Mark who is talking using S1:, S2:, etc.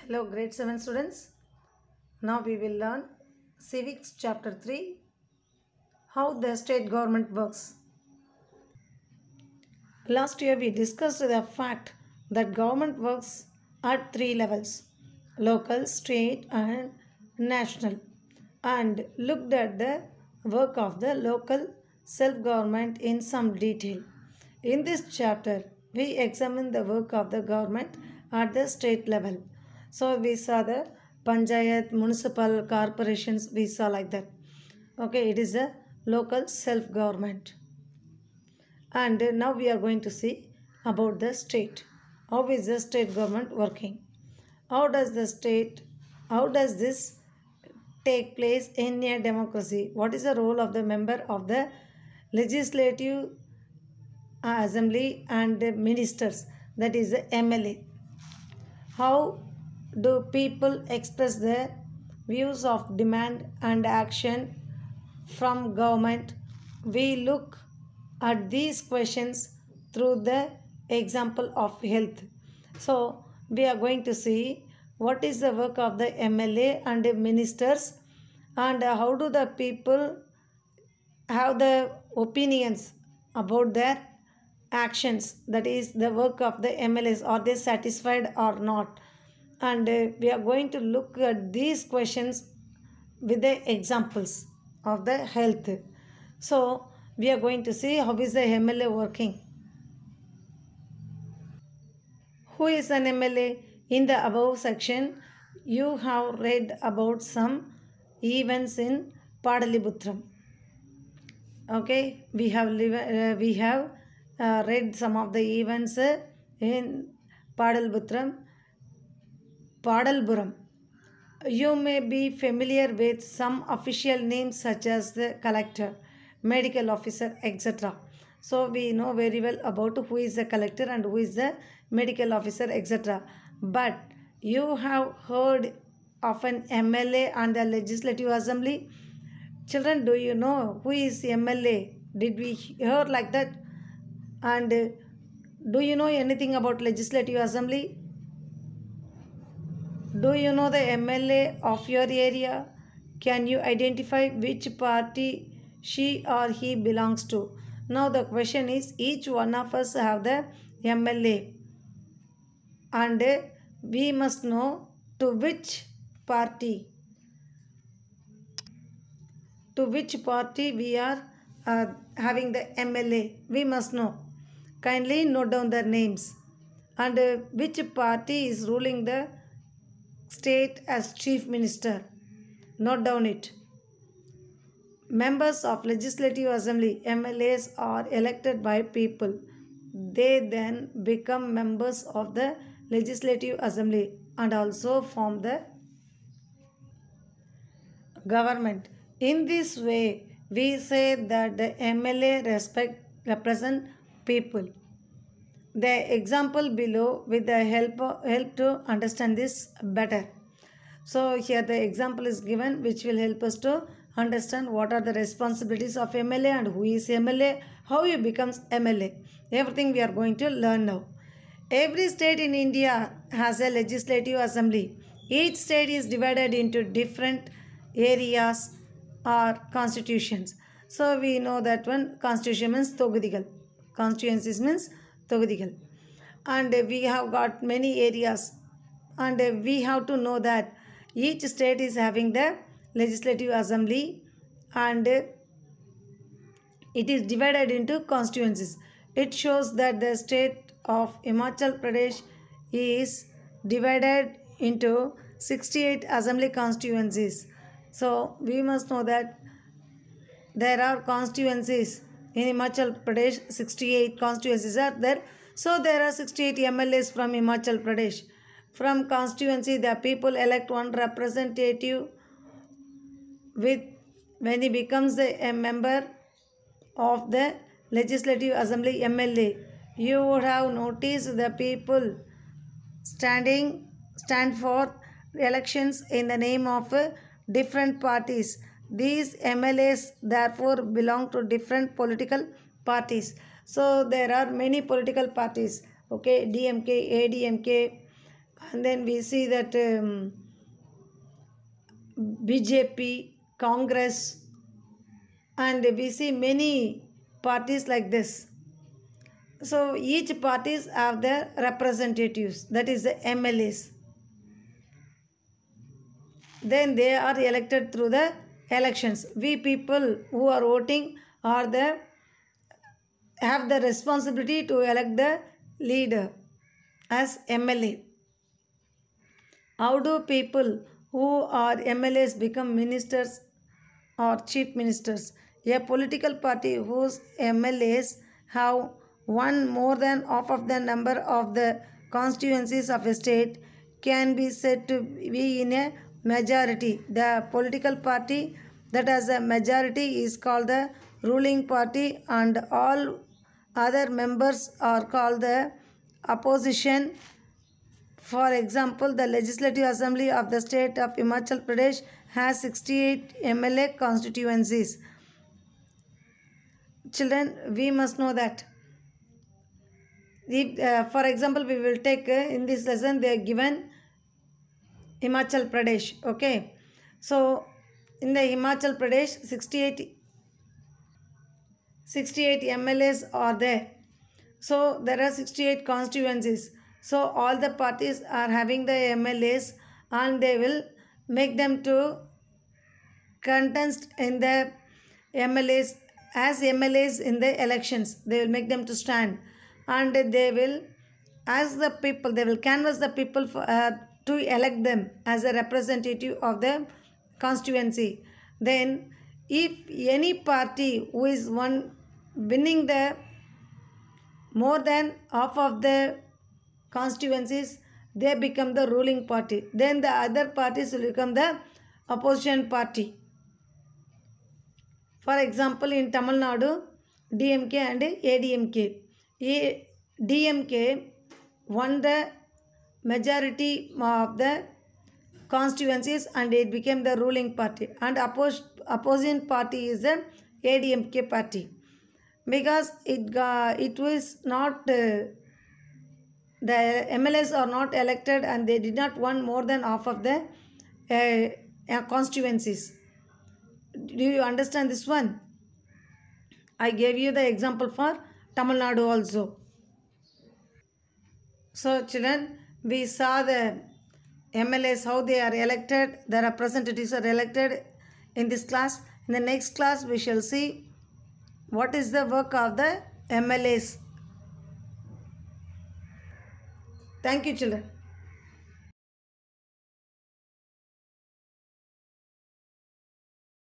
S1: Hello, grade 7 students. Now we will learn Civics chapter 3, how the state government works. Last year we discussed the fact that government works at three levels: local, state, and national, and looked at the work of the local self government in some detail. In this chapter, we examine the work of the government at the state level. So we saw the panchayat, municipal corporations, we saw like that. Okay, it is a local self government. And now we are going to see about the state. How is the state government working? How does this take place in a democracy? What is the role of the member of the legislative assembly and ministers, that is the MLA? How do people express their views of demand and action from government? We look at these questions through the example of health. So we are going to see what is the work of the MLA and the ministers, and how do the people have the opinions about their actions, that is the work of the MLAs. Are they satisfied or not? And we are going to look at these questions with the examples of the health. So we are going to see how is the MLA working. Who is an MLA? In the above section, you have read about some events in Padaliputram. Okay, we have read some of the events in Padaliputram. Padalpuram. You may be familiar with some official names such as the collector, medical officer, etc. So we know very well about who is the collector and who is the medical officer, etc. But you have heard of an MLA and the legislative assembly. Children, do you know who is MLA? Did we hear like that? And do you know anything about legislative assembly? Do you know the MLA of your area? Can you identify which party she or he belongs to? Now the question is, each one of us have the MLA, and we must know to which party we are having the MLA. We must know. Kindly note down their names, and which party is ruling the state as chief minister. Note down it. Members of legislative assembly, MLAs, are elected by people. They then become members of the legislative assembly and also form the government. In this way, we say that the MLA represent people. The example below with the help to understand this better. So here the example is given which will help us to understand what are the responsibilities of MLA and who is MLA, how he becomes MLA. Everything we are going to learn now. Every state in India has a legislative assembly. Each state is divided into different areas or constitutions. So we know that one constitution means Togadigal. Constituencies means Togadigal. And we have got many areas, and we have to know that each state is having the legislative assembly, and it is divided into constituencies. It shows that the state of Himachal Pradesh is divided into 68 assembly constituencies. So we must know that there are constituencies in Himachal Pradesh. 68 constituencies are there. So there are 68 MLAs from Himachal Pradesh. From constituency, the people elect one representative when he becomes a member of the legislative assembly, MLA. You would have noticed the people stand for elections in the name of different parties. These MLAs therefore belong to different political parties. So there are many political parties. Okay, DMK, ADMK, And then we see that BJP, Congress, and we see many parties like this. So each parties have their representatives, that is the MLAs. Then they are elected through the elections. We people who are voting are the have the responsibility to elect the leader as MLA. How do people who are MLAs become ministers or chief ministers? A political party whose MLAs have won more than half of the number of the constituencies of a state can be said to be in a majority. The political party that has a majority is called the ruling party, and all other members are called the opposition. For example, the Legislative Assembly of the state of Himachal Pradesh has 68 MLA constituencies. Children, we must know that. If, for example, we will take in this lesson, they are given Himachal Pradesh. Okay. So, in the Himachal Pradesh, 68 MLAs are there. So, there are 68 constituencies. So, all the parties are having the MLAs and they will make them to contest in the MLAs as MLAs in the elections. They will make them to stand and they will ask the people, they will canvass the people for, to elect them as a representative of the constituency. Then if any party who is winning the more than half of the constituencies, they become the ruling party. Then the other parties will become the opposition party. For example, in Tamil Nadu, DMK and ADMK. DMK won the majority of the constituencies and it became the ruling party, and opposing party is the ADMK party, because it was not the MLAs are not elected and they did not won more than half of the constituencies. Do you understand this one? I gave you the example for Tamil Nadu also. So children, we saw the MLAs, how they are elected, the representatives are elected in this class. In the next class, we shall see what is the work of the MLAs. Thank you, children.